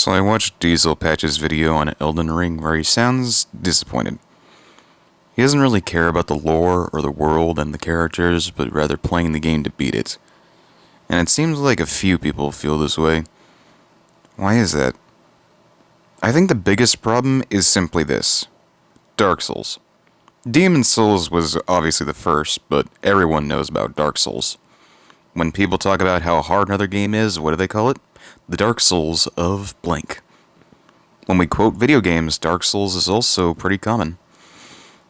So I watched Diesel Patch's video on Elden Ring where he sounds disappointed. He doesn't really care about the lore or the world and the characters, but rather playing the game to beat it. And it seems like a few people feel this way. Why is that? I think the biggest problem is simply this. Dark Souls. Demon's Souls was obviously the first, but everyone knows about Dark Souls. When people talk about how hard another game is, what do they call it? The Dark Souls of blank. When we quote video games, Dark Souls is also pretty common.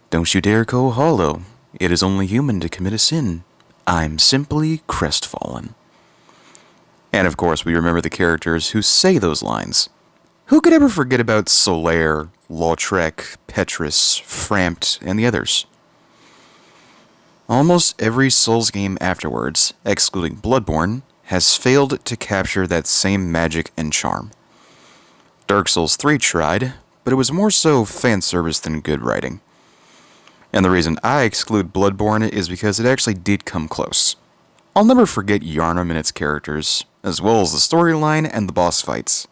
Don't you dare go hollow. It is only human to commit a sin. I'm simply crestfallen. And of course, we remember the characters who say those lines. Who could ever forget about Solaire, Lautrec, Petrus, Frampt, and the others? Almost every Souls game afterwards, excluding Bloodborne, has failed to capture that same magic and charm. Dark Souls 3 tried, but it was more so fan service than good writing. And the reason I exclude Bloodborne is because it actually did come close. I'll never forget Yharnam and its characters, as well as the storyline and the boss fights.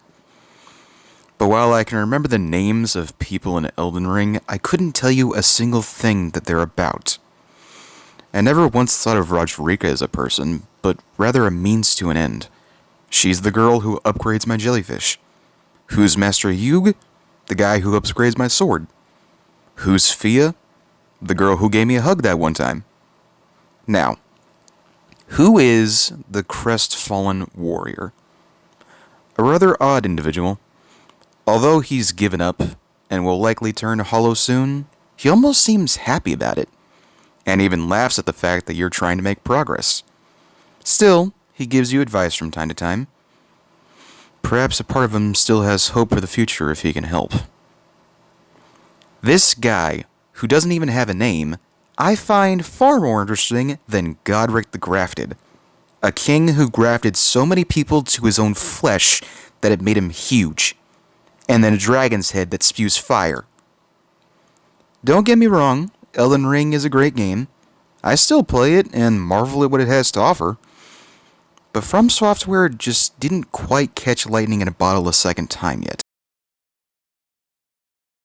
But while I can remember the names of people in Elden Ring, I couldn't tell you a single thing that they're about. I never once thought of Rodrika as a person, but rather a means to an end. She's the girl who upgrades my jellyfish. Who's Master Yug? The guy who upgrades my sword. Who's Fia? The girl who gave me a hug that one time. Now, who is the crestfallen warrior? A rather odd individual. Although he's given up and will likely turn hollow soon, he almost seems happy about it, and even laughs at the fact that you're trying to make progress. Still, he gives you advice from time to time. Perhaps a part of him still has hope for the future if he can help. This guy, who doesn't even have a name, I find far more interesting than Godric the Grafted, a king who grafted so many people to his own flesh that it made him huge, and then a dragon's head that spews fire. Don't get me wrong, Elden Ring is a great game. I still play it and marvel at what it has to offer. But From Software just didn't quite catch lightning in a bottle a second time yet.